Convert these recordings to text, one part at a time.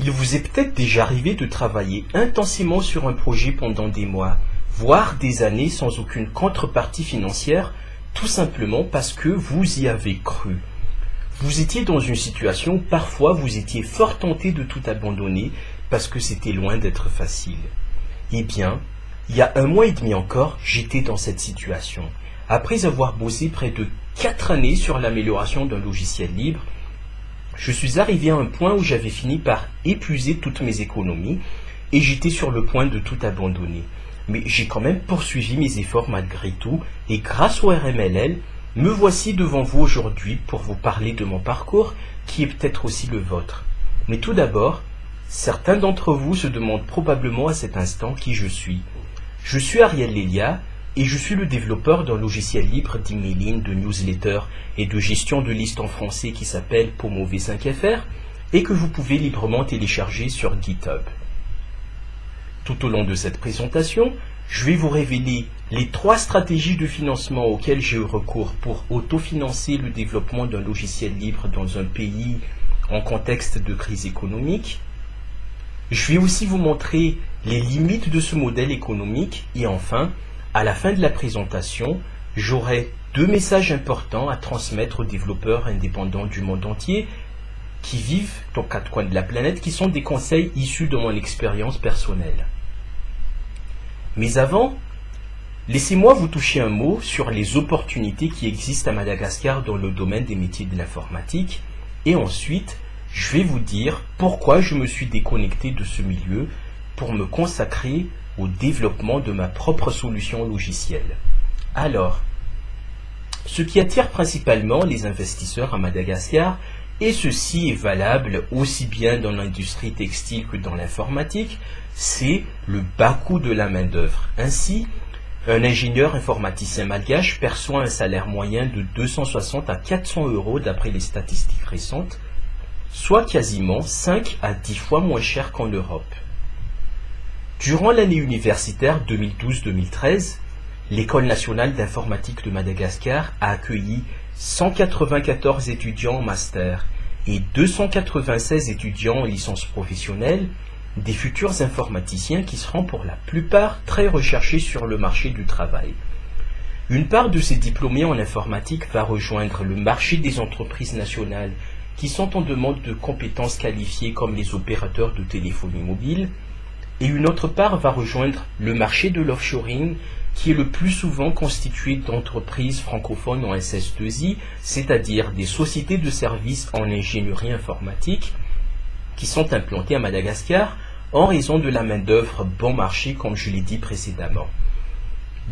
Il vous est peut-être déjà arrivé de travailler intensément sur un projet pendant des mois, voire des années sans aucune contrepartie financière, tout simplement parce que vous y avez cru. Vous étiez dans une situation où parfois vous étiez fort tenté de tout abandonner parce que c'était loin d'être facile. Eh bien, il y a 1 mois et demi encore, j'étais dans cette situation. Après avoir bossé près de 4 années sur l'amélioration d'un logiciel libre, je suis arrivé à un point où j'avais fini par épuiser toutes mes économies et j'étais sur le point de tout abandonner. Mais j'ai quand même poursuivi mes efforts malgré tout et grâce au RMLL, me voici devant vous aujourd'hui pour vous parler de mon parcours qui est peut-être aussi le vôtre. Mais tout d'abord, certains d'entre vous se demandent probablement à cet instant qui je suis. Je suis Ariel Lelia et je suis le développeur d'un logiciel libre d'emailing, de newsletter et de gestion de listes en français qui s'appelle Pomo V5FR et que vous pouvez librement télécharger sur GitHub. Tout au long de cette présentation, je vais vous révéler les 3 stratégies de financement auxquelles j'ai eu recours pour autofinancer le développement d'un logiciel libre dans un pays en contexte de crise économique. Je vais aussi vous montrer les limites de ce modèle économique et enfin, à la fin de la présentation, j'aurai 2 messages importants à transmettre aux développeurs indépendants du monde entier qui vivent aux 4 coins de la planète, qui sont des conseils issus de mon expérience personnelle. Mais avant, laissez-moi vous toucher un mot sur les opportunités qui existent à Madagascar dans le domaine des métiers de l'informatique et ensuite, je vais vous dire pourquoi je me suis déconnecté de ce milieu pour me consacrer au développement de ma propre solution logicielle. Alors, ce qui attire principalement les investisseurs à Madagascar, et ceci est valable aussi bien dans l'industrie textile que dans l'informatique, c'est le bas coût de la main-d'œuvre. Ainsi, un ingénieur informaticien malgache perçoit un salaire moyen de 260 à 400 euros d'après les statistiques récentes, soit quasiment 5 à 10 fois moins cher qu'en Europe. Durant l'année universitaire 2012-2013, l'École nationale d'informatique de Madagascar a accueilli 194 étudiants en master et 296 étudiants en licence professionnelle, des futurs informaticiens qui seront pour la plupart très recherchés sur le marché du travail. Une part de ces diplômés en informatique va rejoindre le marché des entreprises nationales qui sont en demande de compétences qualifiées comme les opérateurs de téléphonie mobile, et une autre part va rejoindre le marché de l'offshoring qui est le plus souvent constitué d'entreprises francophones en SS2I, c'est-à-dire des sociétés de services en ingénierie informatique qui sont implantées à Madagascar en raison de la main-d'œuvre bon marché comme je l'ai dit précédemment.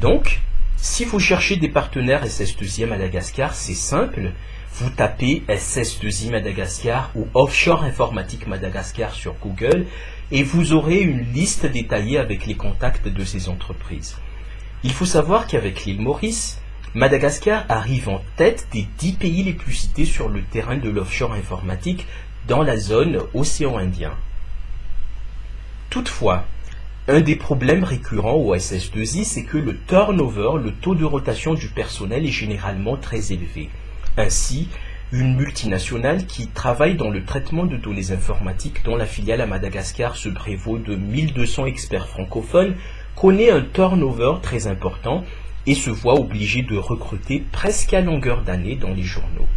Donc, si vous cherchez des partenaires SS2I à Madagascar, c'est simple, vous tapez SS2I Madagascar ou Offshore Informatique Madagascar sur Google et vous aurez une liste détaillée avec les contacts de ces entreprises. Il faut savoir qu'avec l'île Maurice, Madagascar arrive en tête des 10 pays les plus cités sur le terrain de l'offshore informatique dans la zone océan Indien. Toutefois, un des problèmes récurrents au SS2I, c'est que le turnover, le taux de rotation du personnel est généralement très élevé. Ainsi, une multinationale qui travaille dans le traitement de données informatiques dont la filiale à Madagascar se prévaut de 1200 experts francophones connaît un turnover très important et se voit obligée de recruter presque à longueur d'année dans les journaux.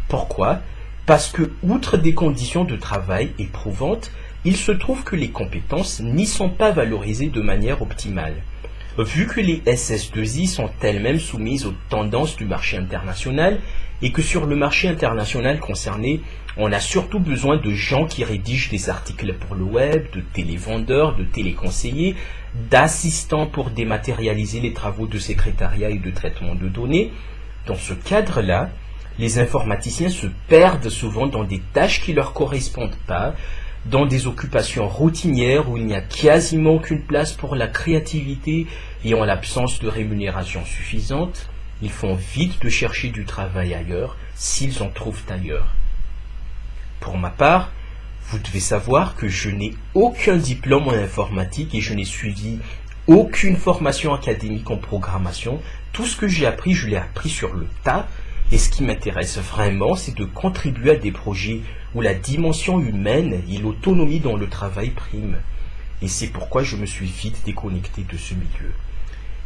Pourquoi ? Parce que, outre des conditions de travail éprouvantes, il se trouve que les compétences n'y sont pas valorisées de manière optimale. Vu que les SS2I sont elles-mêmes soumises aux tendances du marché international et que sur le marché international concerné, on a surtout besoin de gens qui rédigent des articles pour le web, de télévendeurs, de téléconseillers, d'assistants pour dématérialiser les travaux de secrétariat et de traitement de données. Dans ce cadre-là, les informaticiens se perdent souvent dans des tâches qui ne leur correspondent pas, dans des occupations routinières où il n'y a quasiment aucune place pour la créativité et en l'absence de rémunération suffisante, ils font vite de chercher du travail ailleurs s'ils en trouvent ailleurs. Pour ma part, vous devez savoir que je n'ai aucun diplôme en informatique et je n'ai suivi aucune formation académique en programmation. Tout ce que j'ai appris, je l'ai appris sur le tas. Et ce qui m'intéresse vraiment, c'est de contribuer à des projets où la dimension humaine et l'autonomie dans le travail priment. Et c'est pourquoi je me suis vite déconnecté de ce milieu.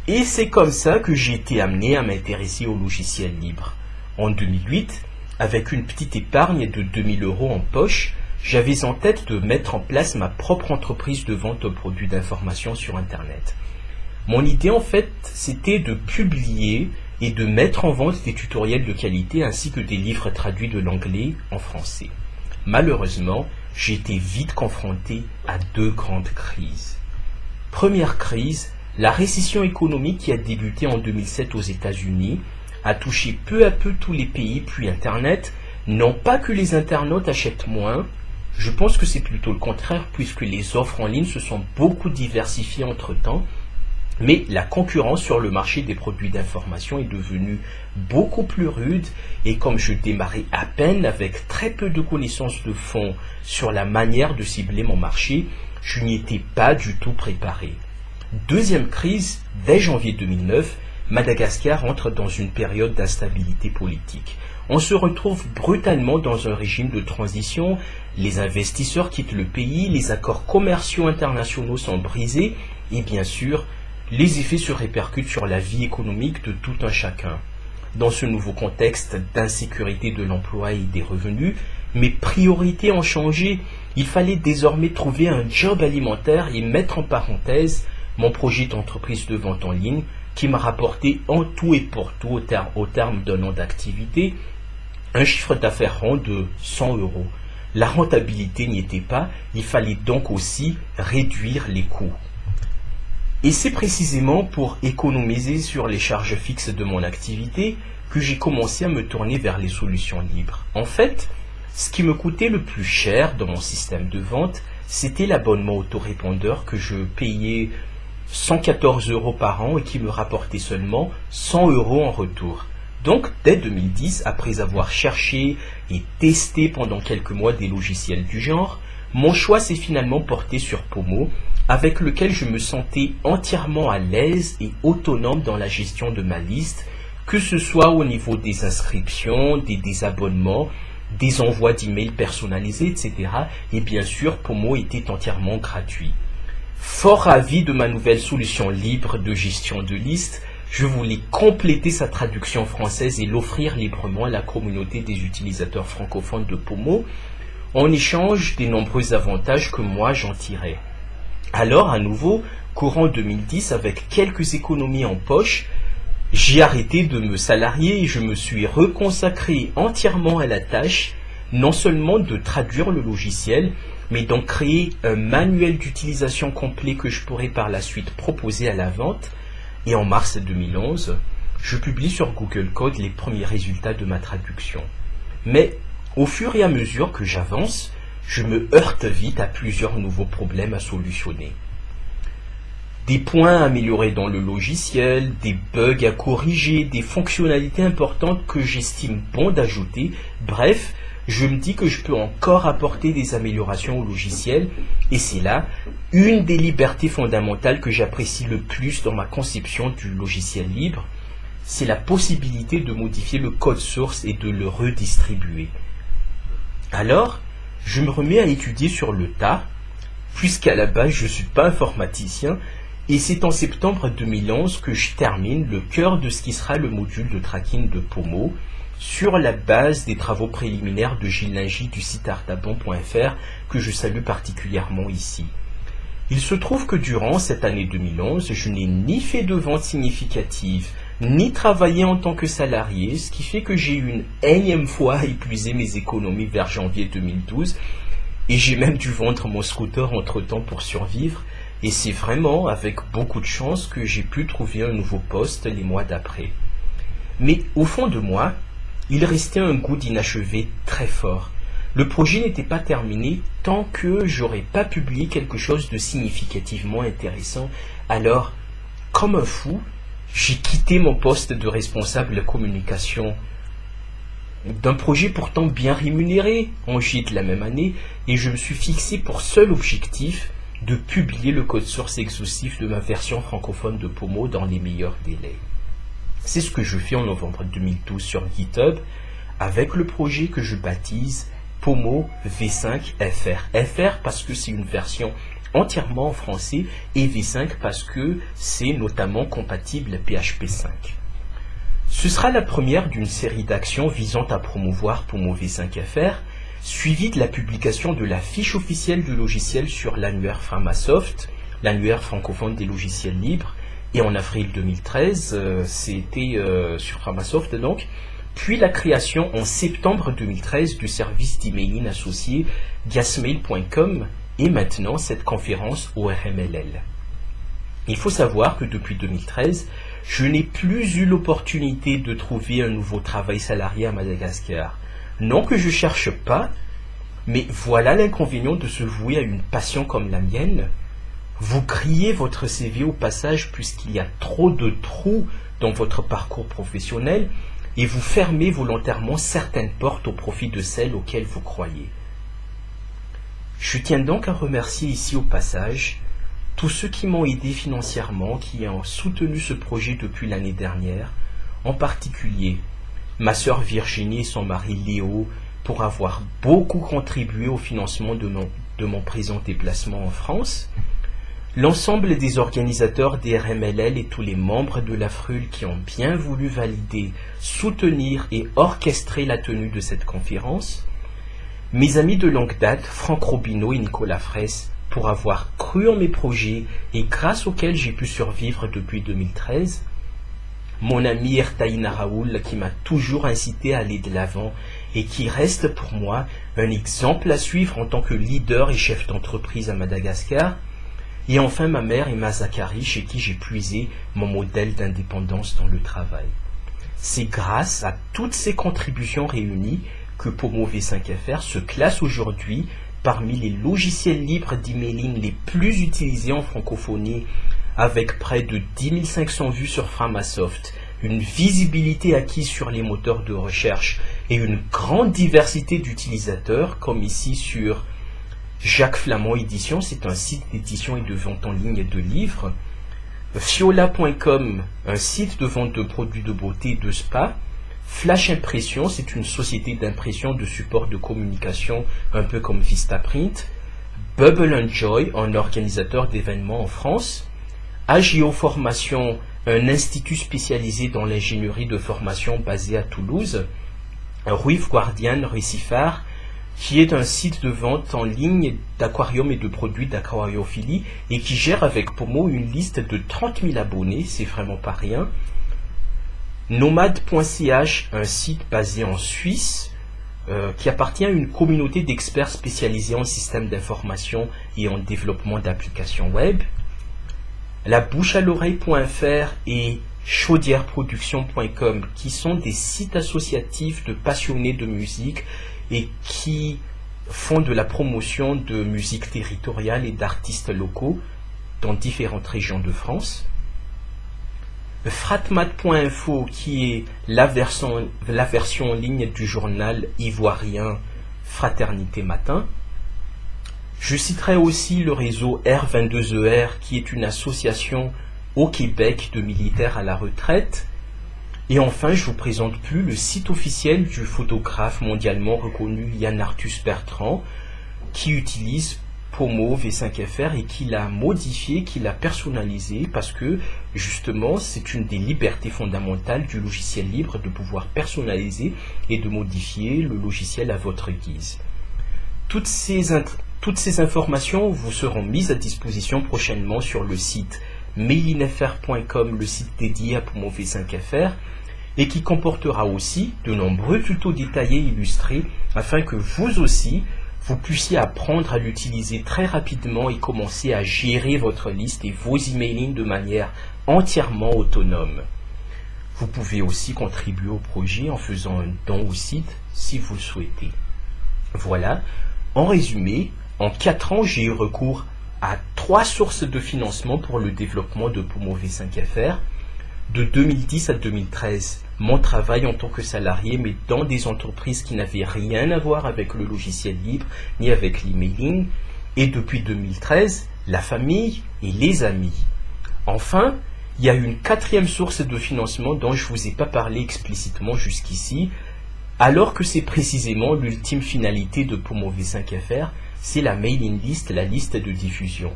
Et c'est comme ça que j'ai été amené à m'intéresser au logiciel libre. En 2008, avec une petite épargne de 2000 € en poche, j'avais en tête de mettre en place ma propre entreprise de vente de produits d'information sur Internet. Mon idée en fait, c'était de publier et de mettre en vente des tutoriels de qualité ainsi que des livres traduits de l'anglais en français. Malheureusement, j'ai été vite confronté à deux grandes crises. Première crise, la récession économique qui a débuté en 2007 aux États-Unis a touché peu à peu tous les pays, puis Internet. Non pas que les internautes achètent moins, je pense que c'est plutôt le contraire puisque les offres en ligne se sont beaucoup diversifiées entre-temps, mais la concurrence sur le marché des produits d'information est devenue beaucoup plus rude et comme je démarrais à peine avec très peu de connaissances de fond sur la manière de cibler mon marché, je n'y étais pas du tout préparé. Deuxième crise, dès janvier 2009, Madagascar entre dans une période d'instabilité politique. On se retrouve brutalement dans un régime de transition, les investisseurs quittent le pays, les accords commerciaux internationaux sont brisés et bien sûr, les effets se répercutent sur la vie économique de tout un chacun. Dans ce nouveau contexte d'insécurité de l'emploi et des revenus, mes priorités ont changé. Il fallait désormais trouver un job alimentaire et mettre en parenthèse mon projet d'entreprise de vente en ligne qui m'a rapporté en tout et pour tout au terme d'un an d'activité un chiffre d'affaires rond de 100 €. La rentabilité n'y était pas, il fallait donc aussi réduire les coûts. Et c'est précisément pour économiser sur les charges fixes de mon activité que j'ai commencé à me tourner vers les solutions libres. En fait, ce qui me coûtait le plus cher dans mon système de vente, c'était l'abonnement autorépondeur que je payais 114 € par an et qui me rapportait seulement 100 € en retour. Donc, dès 2010, après avoir cherché et testé pendant quelques mois des logiciels du genre, mon choix s'est finalement porté sur Pomo, avec lequel je me sentais entièrement à l'aise et autonome dans la gestion de ma liste, que ce soit au niveau des inscriptions, des désabonnements, des envois d'emails personnalisés, etc. Et bien sûr, Pomo était entièrement gratuit. Fort ravi de ma nouvelle solution libre de gestion de liste, je voulais compléter sa traduction française et l'offrir librement à la communauté des utilisateurs francophones de Pomo, en échange des nombreux avantages que moi j'en tirais. Alors, à nouveau, courant 2010, avec quelques économies en poche, j'ai arrêté de me salarier et je me suis reconsacré entièrement à la tâche, non seulement de traduire le logiciel, mais d'en créer un manuel d'utilisation complet que je pourrais par la suite proposer à la vente. Et en mars 2011, je publie sur Google Code les premiers résultats de ma traduction. Mais au fur et à mesure que j'avance, je me heurte vite à plusieurs nouveaux problèmes à solutionner. Des points à améliorer dans le logiciel, des bugs à corriger, des fonctionnalités importantes que j'estime bon d'ajouter. Bref, je me dis que je peux encore apporter des améliorations au logiciel et c'est là une des libertés fondamentales que j'apprécie le plus dans ma conception du logiciel libre. C'est la possibilité de modifier le code source et de le redistribuer. Alors, je me remets à étudier sur le tas, puisqu'à la base je ne suis pas informaticien, et c'est en septembre 2011 que je termine le cœur de ce qui sera le module de tracking de Pomo, sur la base des travaux préliminaires de Gilles Lingy du site artabon.fr que je salue particulièrement ici. Il se trouve que durant cette année 2011, je n'ai ni fait de vente significative, ni travaillé en tant que salarié, ce qui fait que j'ai une énième fois épuisé mes économies vers janvier 2012 et j'ai même dû vendre mon scooter entre-temps pour survivre et c'est vraiment avec beaucoup de chance que j'ai pu trouver un nouveau poste les mois d'après. Mais au fond de moi, il restait un goût d'inachevé très fort. Le projet n'était pas terminé tant que j'aurais pas publié quelque chose de significativement intéressant. Alors, comme un fou, j'ai quitté mon poste de responsable communication d'un projet pourtant bien rémunéré en juillet de la même année et je me suis fixé pour seul objectif de publier le code source exhaustif de ma version francophone de Pomo dans les meilleurs délais. C'est ce que je fais en novembre 2012 sur GitHub avec le projet que je baptise Pomo V5 FR. FR parce que c'est une version entièrement en français et V5 parce que c'est notamment compatible PHP 5. Ce sera la première d'une série d'actions visant à promouvoir Pomo V5 FR, suivie de la publication de la fiche officielle du logiciel sur l'annuaire Framasoft, l'annuaire francophone des logiciels libres, et en avril 2013, c'était sur Framasoft donc, puis la création en septembre 2013 du service d'emailing associé gasmail.com et maintenant cette conférence au RMLL. Il faut savoir que depuis 2013, je n'ai plus eu l'opportunité de trouver un nouveau travail salarié à Madagascar. Non que je cherche pas, mais voilà l'inconvénient de se vouer à une passion comme la mienne. Vous grillez votre CV au passage puisqu'il y a trop de trous dans votre parcours professionnel et vous fermez volontairement certaines portes au profit de celles auxquelles vous croyez. Je tiens donc à remercier ici au passage tous ceux qui m'ont aidé financièrement, qui ont soutenu ce projet depuis l'année dernière, en particulier ma sœur Virginie et son mari Léo pour avoir beaucoup contribué au financement de mon présent déplacement en France, l'ensemble des organisateurs des RMLL et tous les membres de la FRUL qui ont bien voulu valider, soutenir et orchestrer la tenue de cette conférence, mes amis de longue date, Franck Robineau et Nicolas Fraisse, pour avoir cru en mes projets et grâce auxquels j'ai pu survivre depuis 2013, mon ami Ertaïna Raoul qui m'a toujours incité à aller de l'avant et qui reste pour moi un exemple à suivre en tant que leader et chef d'entreprise à Madagascar, et enfin ma mère Emma Zachary chez qui j'ai puisé mon modèle d'indépendance dans le travail. C'est grâce à toutes ces contributions réunies que Pomo V5FR se classe aujourd'hui parmi les logiciels libres d'emailing les plus utilisés en francophonie, avec près de 10 500 vues sur Framasoft, une visibilité acquise sur les moteurs de recherche et une grande diversité d'utilisateurs, comme ici sur Jacques Flamand Édition, c'est un site d'édition et de vente en ligne de livres, Fiola.com, un site de vente de produits de beauté et de spa, Flash Impression, c'est une société d'impression de support de communication un peu comme Vistaprint, Bubble & Joy, un organisateur d'événements en France, AGO Formation, un institut spécialisé dans l'ingénierie de formation basé à Toulouse, Ruif Guardian Récifar, qui est un site de vente en ligne d'aquarium et de produits d'aquariophilie et qui gère avec Pomo une liste de 30 000 abonnés, c'est vraiment pas rien. Nomade.ch, un site basé en Suisse qui appartient à une communauté d'experts spécialisés en système d'information et en développement d'applications web. La bouche à l'oreille.fr et chaudiereproduction.com qui sont des sites associatifs de passionnés de musique et qui font de la promotion de musique territoriale et d'artistes locaux dans différentes régions de France. Fratmat.info qui est la version en ligne du journal ivoirien Fraternité Matin. Je citerai aussi le réseau R22ER qui est une association au Québec de militaires à la retraite. Et enfin, je vous présente plus le site officiel du photographe mondialement reconnu Yann Arthus Bertrand qui utilise Pomo V5FR et qui l'a modifié, qui l'a personnalisé parce que justement c'est une des libertés fondamentales du logiciel libre de pouvoir personnaliser et de modifier le logiciel à votre guise. Toutes ces informations vous seront mises à disposition prochainement sur le site mailinfr.com, le site dédié à Pomo V5FR, et qui comportera aussi de nombreux tutos détaillés et illustrés afin que vous aussi, vous puissiez apprendre à l'utiliser très rapidement et commencer à gérer votre liste et vos emailings de manière entièrement autonome. Vous pouvez aussi contribuer au projet en faisant un don au site si vous le souhaitez. Voilà, en résumé, en 4 ans, j'ai eu recours à 3 sources de financement pour le développement de Pomo V5FR. De 2010 à 2013, mon travail en tant que salarié, mais dans des entreprises qui n'avaient rien à voir avec le logiciel libre, ni avec l'emailing. Et depuis 2013, la famille et les amis. Enfin, il y a une quatrième source de financement dont je ne vous ai pas parlé explicitement jusqu'ici, alors que c'est précisément l'ultime finalité de Pomo V5FR, c'est la mailing list, la liste de diffusion.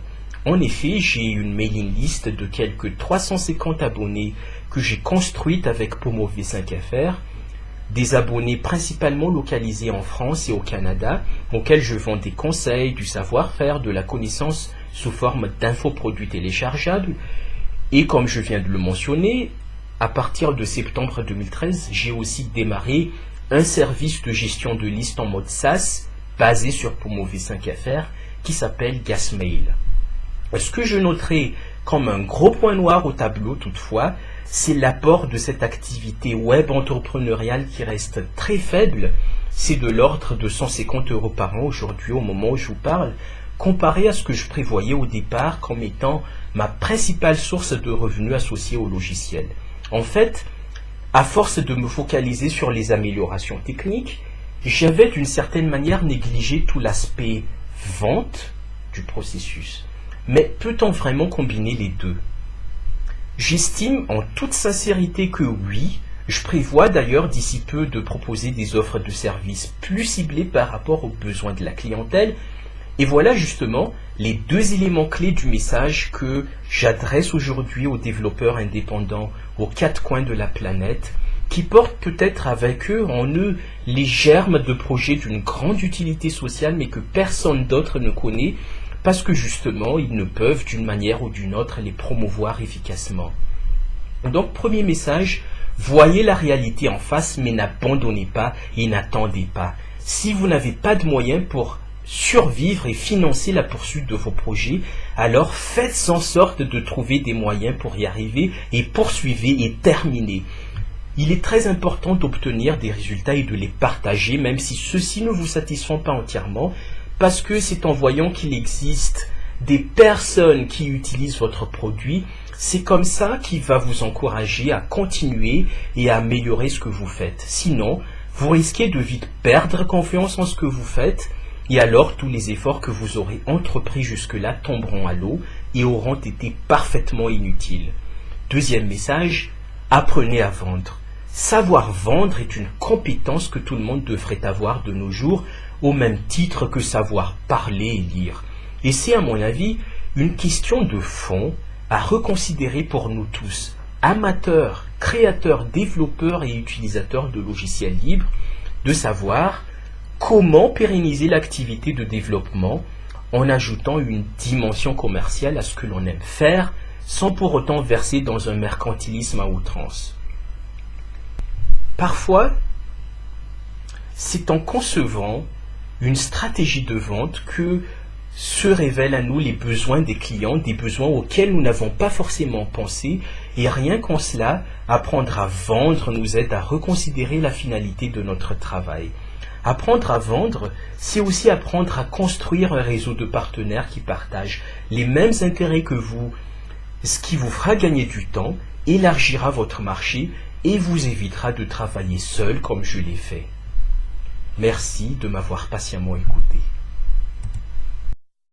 En effet, j'ai une mailing list de quelques 350 abonnés que j'ai construite avec Pomo V5FR, des abonnés principalement localisés en France et au Canada, auxquels je vends des conseils, du savoir-faire, de la connaissance sous forme d'infoproduits téléchargeables. Et comme je viens de le mentionner, à partir de septembre 2013, j'ai aussi démarré un service de gestion de liste en mode SaaS basé sur Pomo V5FR qui s'appelle Gasmail. Ce que je noterai comme un gros point noir au tableau toutefois, c'est l'apport de cette activité web entrepreneuriale qui reste très faible. C'est de l'ordre de 150 € par an aujourd'hui au moment où je vous parle, comparé à ce que je prévoyais au départ comme étant ma principale source de revenus associée au logiciel. En fait, à force de me focaliser sur les améliorations techniques, j'avais d'une certaine manière négligé tout l'aspect vente du processus. Mais peut-on vraiment combiner les deux? J'estime en toute sincérité que oui. Je prévois d'ailleurs d'ici peu de proposer des offres de services plus ciblées par rapport aux besoins de la clientèle. Et voilà justement les deux éléments clés du message que j'adresse aujourd'hui aux développeurs indépendants aux quatre coins de la planète, qui portent peut-être avec eux en eux les germes de projets d'une grande utilité sociale mais que personne d'autre ne connaît, parce que justement, ils ne peuvent d'une manière ou d'une autre les promouvoir efficacement. Donc, premier message, voyez la réalité en face, mais n'abandonnez pas et n'attendez pas. Si vous n'avez pas de moyens pour survivre et financer la poursuite de vos projets, alors faites en sorte de trouver des moyens pour y arriver et poursuivez et terminez. Il est très important d'obtenir des résultats et de les partager, même si ceux-ci ne vous satisfont pas entièrement, parce que c'est en voyant qu'il existe des personnes qui utilisent votre produit, c'est comme ça qu'il va vous encourager à continuer et à améliorer ce que vous faites. Sinon, vous risquez de vite perdre confiance en ce que vous faites, et alors tous les efforts que vous aurez entrepris jusque-là tomberont à l'eau et auront été parfaitement inutiles. Deuxième message, apprenez à vendre. Savoir vendre est une compétence que tout le monde devrait avoir de nos jours, au même titre que savoir parler et lire. Et c'est à mon avis une question de fond à reconsidérer pour nous tous, amateurs, créateurs, développeurs et utilisateurs de logiciels libres, de savoir comment pérenniser l'activité de développement en ajoutant une dimension commerciale à ce que l'on aime faire, sans pour autant verser dans un mercantilisme à outrance. Parfois, c'est en concevant une stratégie de vente que se révèlent à nous les besoins des clients, des besoins auxquels nous n'avons pas forcément pensé, et rien qu'en cela, apprendre à vendre nous aide à reconsidérer la finalité de notre travail. Apprendre à vendre, c'est aussi apprendre à construire un réseau de partenaires qui partagent les mêmes intérêts que vous, ce qui vous fera gagner du temps, élargira votre marché et vous évitera de travailler seul comme je l'ai fait. Merci de m'avoir patiemment écouté.